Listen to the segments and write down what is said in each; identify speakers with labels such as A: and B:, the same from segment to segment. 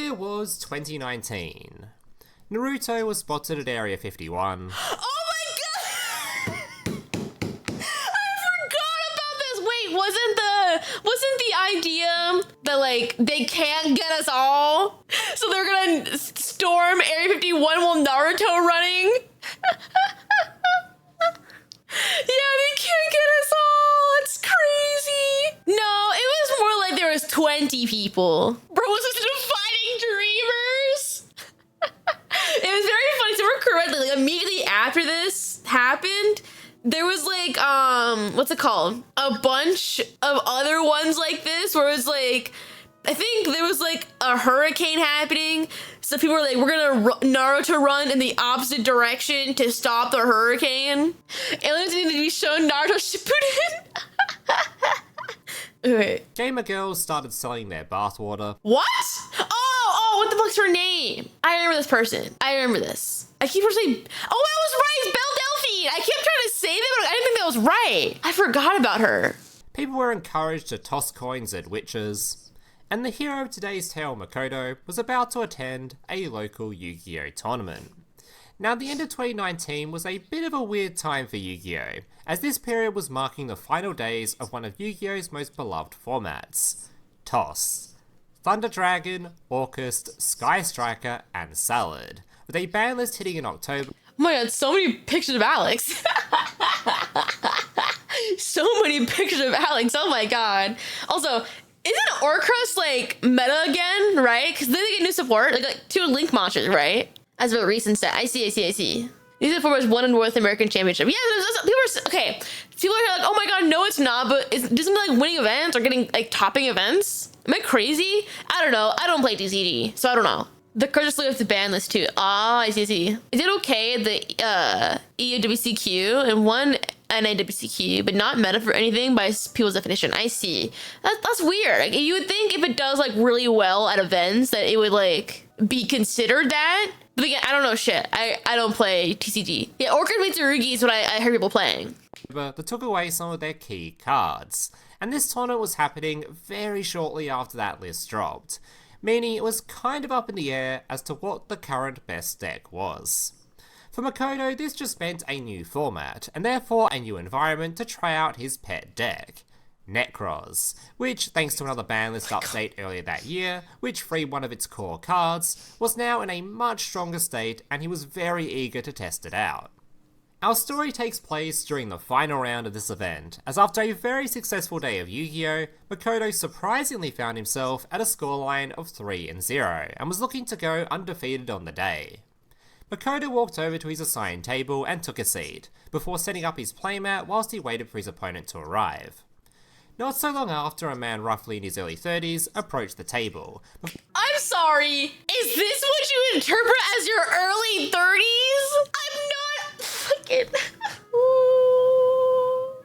A: year was 2019. Naruto was spotted at Area 51.
B: Oh my god! I forgot about this. Wait, wasn't the idea that like they can't get us all, so they're gonna storm Area 51 while Naruto running? Yeah, they can't get us all. It's crazy. No, it was more like there was 20 people. Bro was just fighting dreamers. It was very funny. So we're correctly, like immediately after this happened, there was like what's it called? A bunch of other ones like this where it was like, I think there was like a hurricane happening. So people were like, we're gonna Naruto run in the opposite direction to stop the hurricane. Aliens need to be shown Naruto Shippuden. Wait.
A: Gamer girls started selling their bathwater.
B: What? Oh, what the fuck's her name? I remember this person. I remember this. I keep saying, oh, I was right, it's Belle Delphine. I kept trying to say that, but I didn't think that was right. I forgot about her.
A: People were encouraged to toss coins at witches. And the hero of today's tale, Makoto, was about to attend a local Yu-Gi-Oh! Tournament. Now, the end of 2019 was a bit of a weird time for Yu-Gi-Oh!, as this period was marking the final days of one of Yu-Gi-Oh!'s most beloved formats, TOS. Thunder Dragon, Orcust, Sky Striker, and Salad, with a ban list hitting in October.
B: Oh my god, so many pictures of Alex. So many pictures of Alex, oh my god. Also, isn't Orcust like meta again, right? Because then they get new support, like 2 Link monsters, right? As of a recent set. I see. These are formats won in North American Championship. Yeah, people are, okay. People are like, oh my god, no it's not, but doesn't it like winning events or getting like topping events? Am I crazy? I don't know. I don't play TCG, so I don't know. The card just left the ban list too. Ah, I see. Is it okay the EWCQ and one NAWCQ, but not meta for anything by people's definition? I see. That's weird. Like, you would think if it does like really well at events that it would like be considered that. But again, I don't know shit. I don't play TCG. Yeah, Orchid Mitsurugi is what I heard people playing.
A: But they took away some of their key cards. And this tournament was happening very shortly after that list dropped, meaning it was kind of up in the air as to what the current best deck was. For Makoto, this just meant a new format, and therefore a new environment to try out his pet deck, Necros, which, thanks to another ban list update earlier that year, which freed one of its core cards, was now in a much stronger state, and he was very eager to test it out. Our story takes place during the final round of this event, as after a very successful day of Yu-Gi-Oh!, Makoto surprisingly found himself at a scoreline of 3-0, and was looking to go undefeated on the day. Makoto walked over to his assigned table and took a seat, before setting up his playmat whilst he waited for his opponent to arrive. Not so long after, a man roughly in his early 30s approached the table.
B: I'm sorry, is this what you interpret as your early 30s? I'm not fucking...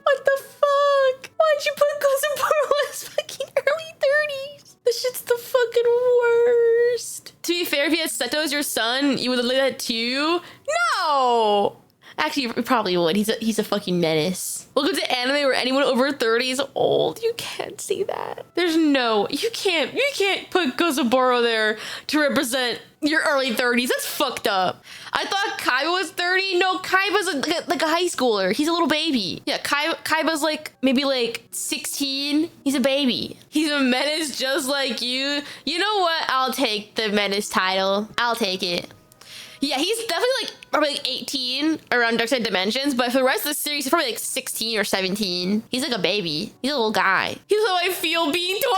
B: What the fuck? Why'd you put Kozaburo as fucking early 30s? This shit's the fucking worst. To be fair, if you had Seto as your son, you would have looked at that too? No! Actually, you probably would. He's a fucking menace. Welcome to anime where anyone over 30 is old. You can't see that. There's no, you can't put Kozaburo there to represent your early 30s. That's fucked up. I thought Kaiba was 30. No, Kaiba's like a high schooler. He's a little baby. Yeah, Kaiba's like maybe like 16. He's a baby. He's a menace just like you. You know what? I'll take the menace title. I'll take it. Yeah, he's definitely like probably like 18 around Dark Side Dimensions, but for the rest of the series, he's probably like 16 or 17. He's like a baby. He's a little guy. He's how I feel being 27.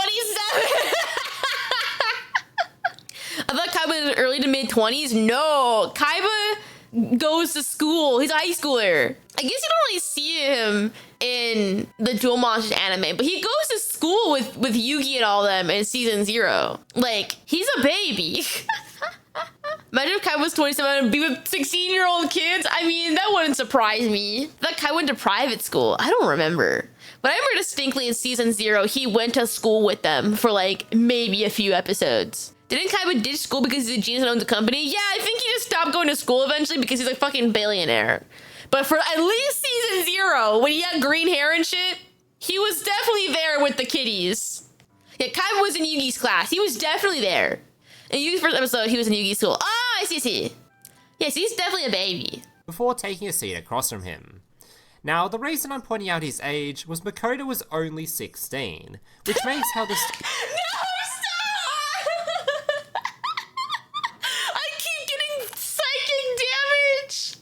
B: I thought Kaiba was early to mid 20s. No, Kaiba goes to school. He's a high schooler. I guess you don't really see him in the Duel Monsters anime, but he goes to school with Yugi and all them in season 0. Like, he's a baby. Imagine if Kai was 27 and be with 16-year-old kids. I mean, that wouldn't surprise me. That Kai went to private school. I don't remember. But I remember distinctly in season 0, he went to school with them for like maybe a few episodes. Didn't Kaiba ditch school because he's a genius and owns a company? Yeah, I think he just stopped going to school eventually because he's a fucking billionaire. But for at least season 0, when he had green hair and shit, he was definitely there with the kiddies. Yeah, Kaiba was in Yugi's class. He was definitely there. In Yugi's first episode, he was in Yugi's school. Ah, I see. Yes, he's definitely a baby.
A: Before taking a seat across from him. Now, the reason I'm pointing out his age was Makoto was only 16, which makes how this...
B: No, stop! I keep getting psychic damage!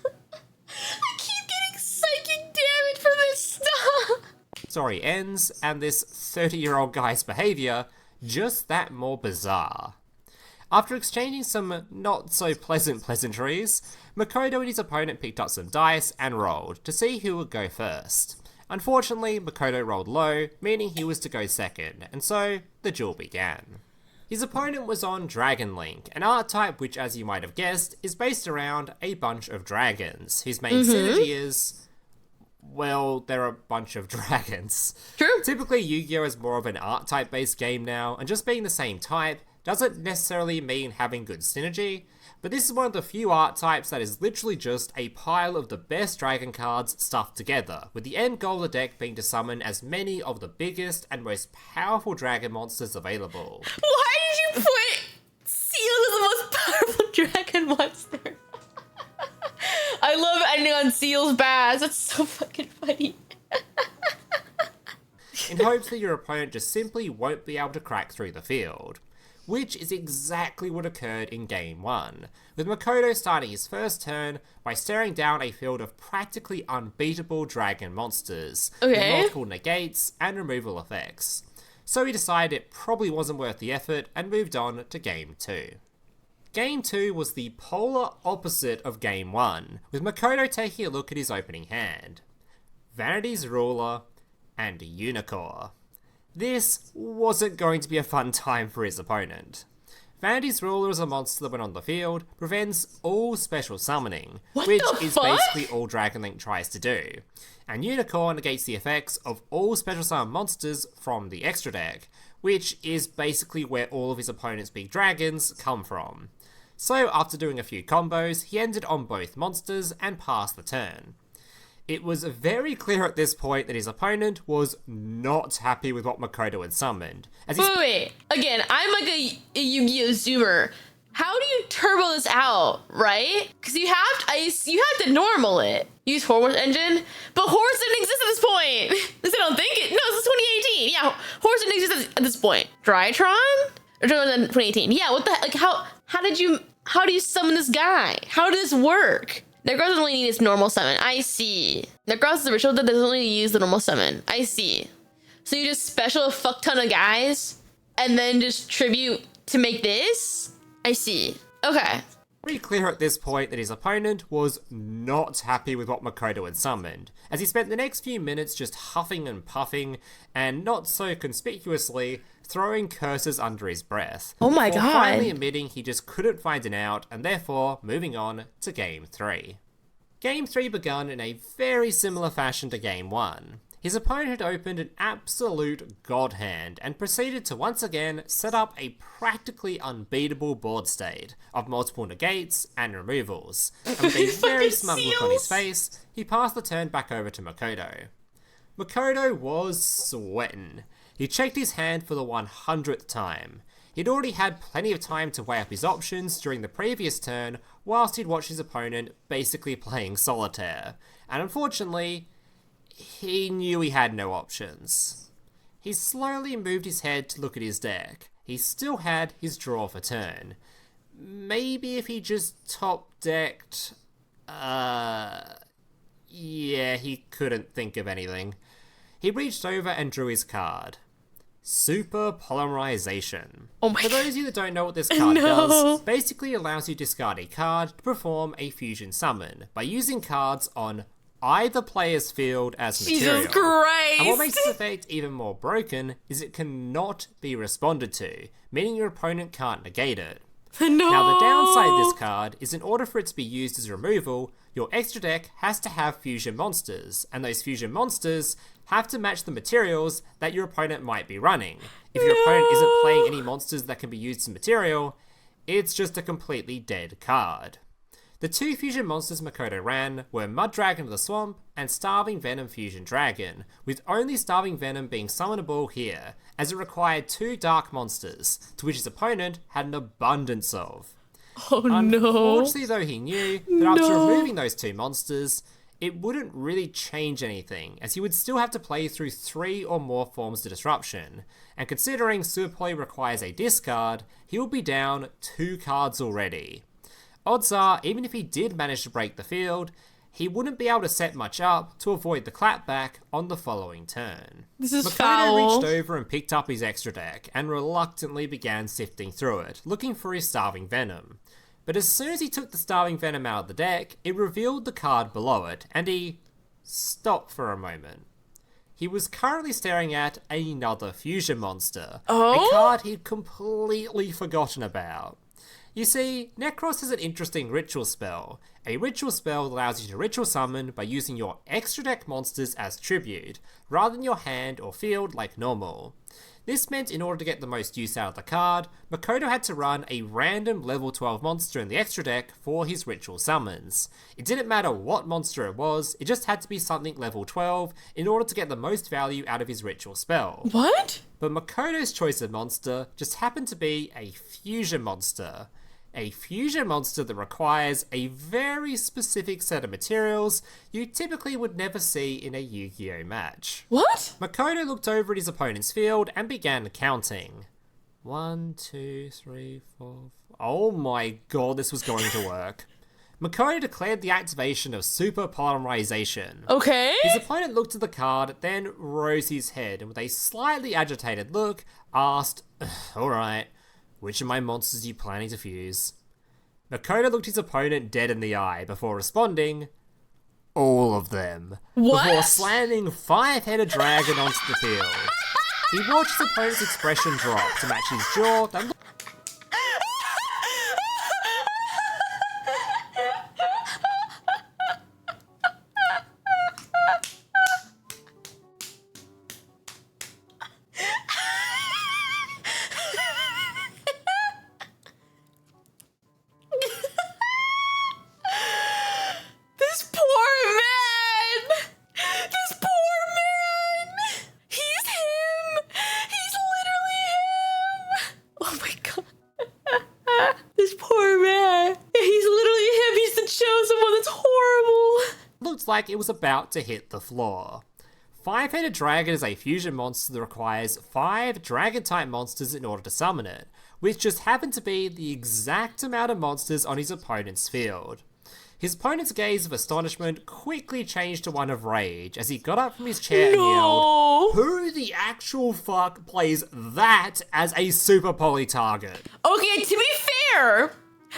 B: I keep getting psychic damage from this stuff!
A: Story ends, and this 30-year-old guy's behaviour just that more bizarre. After exchanging some not-so-pleasant pleasantries, Makoto and his opponent picked up some dice and rolled to see who would go first. Unfortunately, Makoto rolled low, meaning he was to go second, and so the duel began. His opponent was on Dragon Link, an archetype which, as you might have guessed, is based around a bunch of dragons, whose main synergy is... well, they're a bunch of dragons.
B: True.
A: Typically, Yu-Gi-Oh! Is more of an archetype-based game now, and just being the same type doesn't necessarily mean having good synergy, but this is one of the few archetypes that is literally just a pile of the best dragon cards stuffed together, with the end goal of the deck being to summon as many of the biggest and most powerful dragon monsters available.
B: Why did you put Seals as the most powerful dragon monster? I love ending on Seals Bass. That's so fucking funny.
A: In hopes that your opponent just simply won't be able to crack through the field. Which is exactly what occurred in Game 1, with Makoto starting his first turn by staring down a field of practically unbeatable dragon monsters, with multiple negates and removal effects. So he decided it probably wasn't worth the effort and moved on to Game 2. Game 2 was the polar opposite of Game 1, with Makoto taking a look at his opening hand. Vanity's Ruler and Unicorn. This wasn't going to be a fun time for his opponent. Vanity's Ruler is a monster that when on the field, prevents all special summoning, which is basically all Dragon Link tries to do. And Unicorn negates the effects of all special summon monsters from the extra deck, which is basically where all of his opponent's big dragons come from. So after doing a few combos, he ended on both monsters and passed the turn. It was very clear at this point that his opponent was not happy with what Makoto had summoned.
B: Wait. Again, I'm like a Yu-Gi-Oh! Zoomer. How do you turbo this out, right? Because you have to normal it. Use Horse Engine, but Horse didn't exist at this point. At least I don't think it. No, this is 2018. Yeah, Horse didn't exist at this point. Drytron? Or 2018. Yeah, what the heck? Like, how do you summon this guy? How does this work? Necros only needs normal summon. I see. Necros is the ritual that doesn't only use the normal summon. I see. So you just special a fuck ton of guys and then just tribute to make this? I see. Okay.
A: Pretty clear at this point that his opponent was not happy with what Makoto had summoned, as he spent the next few minutes just huffing and puffing, and not so conspicuously, throwing curses under his breath.
B: Oh my god.
A: Finally admitting he just couldn't find an out, and therefore moving on to Game 3. Game 3 begun in a very similar fashion to Game 1. His opponent had opened an absolute god hand and proceeded to once again set up a practically unbeatable board state of multiple negates and removals. And with a very smug look on his face, he passed the turn back over to Makoto. Makoto was sweating. He checked his hand for the 100th time. He'd already had plenty of time to weigh up his options during the previous turn, whilst he'd watched his opponent basically playing solitaire. And unfortunately, he knew he had no options. He slowly moved his head to look at his deck. He still had his draw for turn. Maybe if he just top-decked... yeah, he couldn't think of anything. He reached over and drew his card. Super Polymerization.
B: Oh my
A: For those of you that don't know what this card does, basically allows you to discard a card to perform a fusion summon by using cards on either player's field as material.
B: Jesus Christ!
A: And what makes this effect even more broken is it cannot be responded to, meaning your opponent can't negate it.
B: No!
A: Now the downside of this card is in order for it to be used as removal, your extra deck has to have fusion monsters, and those fusion monsters have to match the materials that your opponent might be running. If your opponent isn't playing any monsters that can be used as material, it's just a completely dead card. The two fusion monsters Makoto ran were Mud Dragon of the Swamp and Starving Venom Fusion Dragon, with only Starving Venom being summonable here, as it required two dark monsters, to which his opponent had an abundance of.
B: Oh no.
A: Unfortunately, though, he knew that after removing those two monsters, it wouldn't really change anything, as he would still have to play through 3 or more forms of disruption, and considering Super Poly requires a discard, he will be down 2 cards already. Odds are, even if he did manage to break the field, he wouldn't be able to set much up to avoid the clapback on the following turn.
B: This is
A: Makoto
B: foul.
A: reached over and picked up his extra deck, and reluctantly began sifting through it, looking for his Starving Venom. But as soon as he took the Starving Venom out of the deck, it revealed the card below it, and he stopped for a moment. He was currently staring at another fusion monster, a card he'd completely forgotten about. You see, Necros has an interesting ritual spell. A ritual spell that allows you to ritual summon by using your extra deck monsters as tribute, rather than your hand or field like normal. This meant in order to get the most use out of the card, Makoto had to run a random level 12 monster in the extra deck for his ritual summons. It didn't matter what monster it was, it just had to be something level 12 in order to get the most value out of his ritual spell.
B: What?
A: But Makoto's choice of monster just happened to be a fusion monster. A fusion monster that requires a very specific set of materials you typically would never see in a Yu-Gi-Oh match.
B: What?
A: Makoto looked over at his opponent's field and began counting. 1, 2, 3, 4... Oh my god, this was going to work. Makoto declared the activation of Super Polymerization.
B: Okay.
A: His opponent looked at the card, then rose his head and with a slightly agitated look, asked, "Alright, which of my monsters are you planning to fuse?" Makoto looked his opponent dead in the eye before responding, "All of them."
B: What?
A: Before slamming 5-headed dragon onto the field. He watched his opponent's expression drop to match his jaw, then
B: This poor man! This poor man! He's him! He's literally him! Oh my god. This poor man. He's literally him. He's the chosen one. That's horrible.
A: looked like it was about to hit the floor. 5-headed dragon is a fusion monster that requires 5 dragon-type monsters in order to summon it, which just happened to be the exact amount of monsters on his opponent's field. His opponent's gaze of astonishment quickly changed to one of rage as he got up from his chair and yelled, "Who the actual fuck plays that as a Super Poly target?"
B: Okay, to be fair,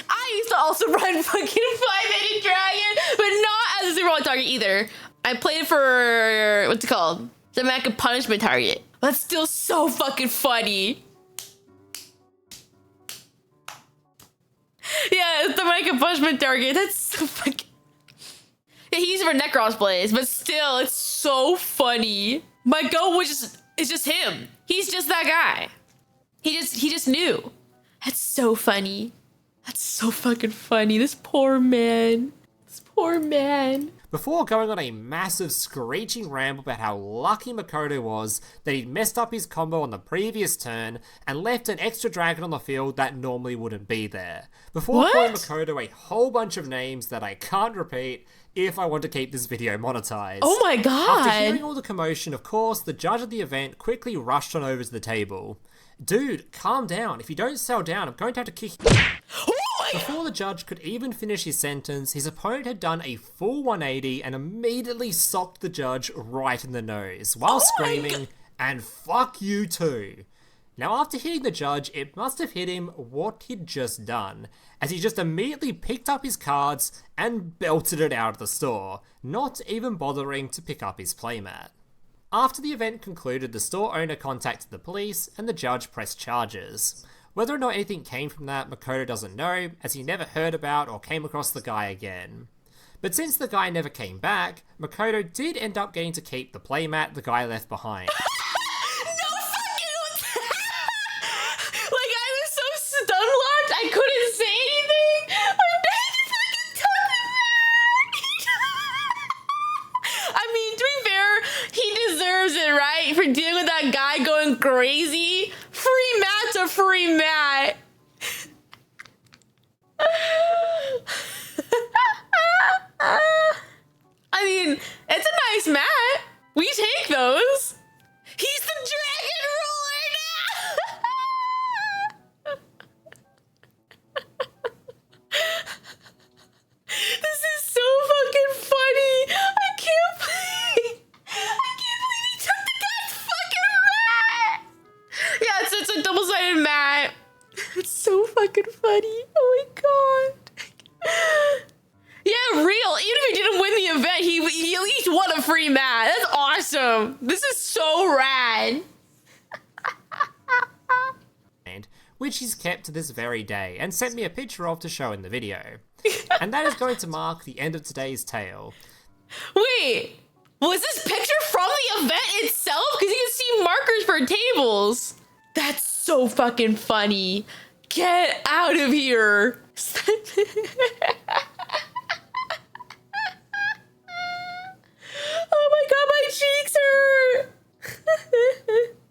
B: I used to also run fucking 5-headed dragon, but not as a super target either. I played it for, what's it called? The Mecha Punishment target. That's still so fucking funny. Yeah, it's the Mecha Punishment target. That's so fucking... Yeah, he's for Necros plays, but still, it's so funny. My goal was just, it's just him. He's just that guy. He just knew. That's so funny. That's so fucking funny. This poor man. This poor man.
A: Before going on a massive screeching ramble about how lucky Makoto was that he'd messed up his combo on the previous turn and left an extra dragon on the field that normally wouldn't be there. Before calling Makoto a whole bunch of names that I can't repeat if I want to keep this video monetized.
B: Oh my god.
A: After hearing all the commotion, of course, the judge of the event quickly rushed on over to the table. "Dude, calm down. If you don't settle down, I'm going to have to kick you." Before the judge could even finish his sentence, his opponent had done a full 180 and immediately socked the judge right in the nose, while screaming, "And fuck you too." Now after hitting the judge, it must have hit him what he'd just done, as he just immediately picked up his cards and belted it out of the store, not even bothering to pick up his playmat. After the event concluded, the store owner contacted the police and the judge pressed charges. Whether or not anything came from that, Makoto doesn't know, as he never heard about or came across the guy again. But since the guy never came back, Makoto did end up getting to keep the playmat the guy left behind.
B: No fucking... Like, I was so stun-locked, I couldn't say anything. My dad fucking took fucking funny. Oh my god. Yeah, real. Even if he didn't win the event, he at least won a free mat. That's awesome. This is so rad.
A: Which he's kept to this very day and sent me a picture of to show in the video. And that is going to mark the end of today's tale.
B: Wait, was this picture from the event itself? Because you can see markers for tables. That's so fucking funny. Get out of here. Oh my god, my cheeks hurt.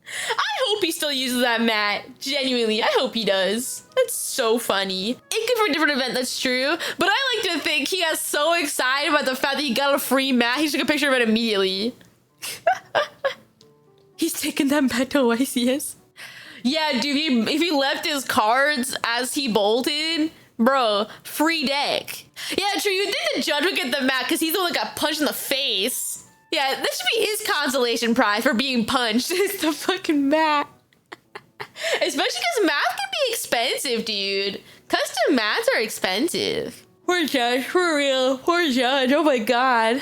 B: I hope he still uses that mat. Genuinely, I hope he does. That's so funny. It could for a different event, that's true. But I like to think he got so excited about the fact that he got a free mat, he took a picture of it immediately. He's taking that mat to ICS. Yeah, dude, if he left his cards as he bolted, bro, free deck. Yeah, true, you'd think the judge would get the mat because he's the one that got punched in the face. Yeah, this should be his consolation prize for being punched. It's the fucking mat. Especially because mats can be expensive, dude. Custom mats are expensive. Poor judge, for real. Poor judge, oh my god.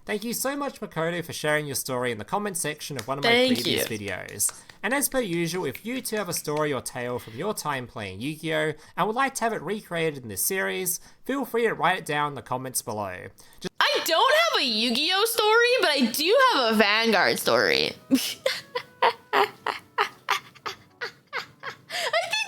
A: Thank you so much, Makoto, for sharing your story in the comment section of one of my previous videos. And as per usual, if you too have a story or tale from your time playing Yu-Gi-Oh! And would like to have it recreated in this series, feel free to write it down in the comments below.
B: I don't have a Yu-Gi-Oh! Story, but I do have a Vanguard story. I think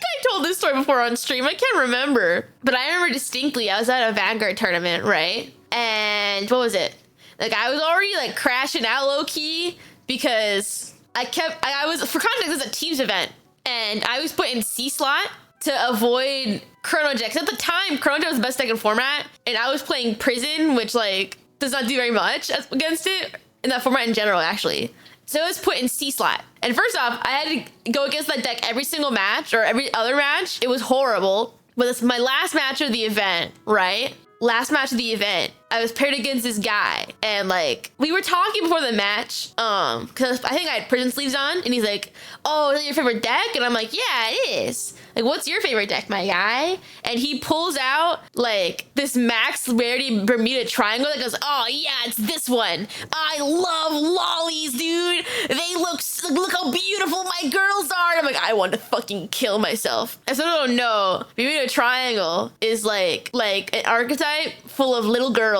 B: I told this story before on stream, I can't remember. But I remember distinctly, I was at a Vanguard tournament, right? And what was it? Like, I was already like crashing out low-key because I was, for context, this is a Teams event. And I was put in C slot to avoid Chrono Jet. 'Cause at the time, Chrono Jet was the best deck in format. And I was playing Prison, which like does not do very much against it. In that format in general, actually. So I was put in C slot. And first off, I had to go against that deck every single match or every other match. It was horrible. But it's my last match of the event, right? Last match of the event, I was paired against this guy, and like we were talking before the match, because I think I had prison sleeves on, and he's like, "Oh, is that your favorite deck?" And I'm like, "Yeah, it is." Like, "What's your favorite deck, my guy?" And he pulls out like this max rarity Bermuda triangle that goes, "Oh yeah, it's this one. I love lollies, dude. They look how beautiful my girls are." And I'm like, I want to fucking kill myself. I still don't know. Bermuda triangle is like an archetype full of little girls.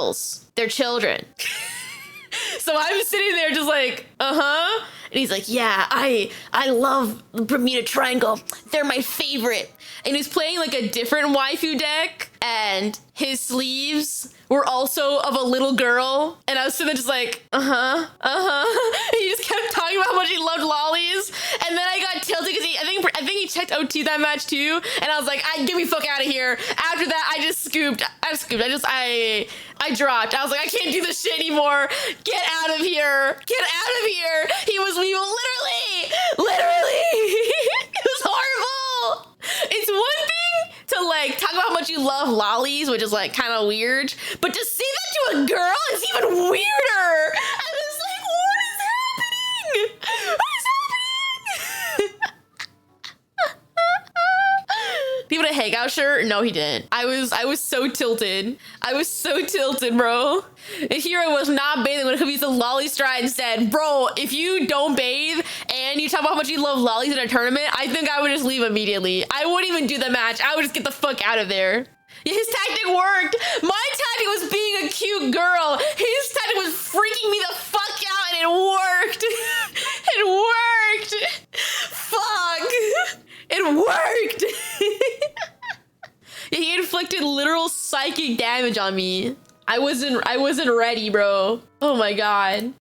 B: They're children. So I'm sitting there just like, uh-huh. And he's like, "Yeah, I love the Bermuda Triangle. They're my favorite." And he's playing like a different waifu deck, and his sleeves were also of a little girl. And I was sitting there just like, uh-huh, uh-huh. He just kept talking about how much he loved lollies. And then I got tilted because I think he checked OT that match too. And I was like, get me the fuck out of here. After that, I just scooped. I dropped. I was like, I can't do this shit anymore. Get out of here. Get out of here. We will literally. It was horrible. It's one thing to like talk about how much you love lollies, which is like kind of weird, but to say that to a girl is even weirder. I was like, what is happening? What is happening? Did he put a hangout shirt? No, he didn't. I was so tilted. I was so tilted, bro. And here I was not bathing when it could be the lolly stride instead. Bro, if you don't bathe and you talk about how much you love lollies in a tournament, I think I would just leave immediately. I wouldn't even do the match. I would just get the fuck out of there. Yeah, his tactic worked. My tactic was being a cute girl. His tactic was freaking me the fuck out, and it worked. It worked. Fuck. It worked. He inflicted literal psychic damage on me. I wasn't ready, bro. Oh my god.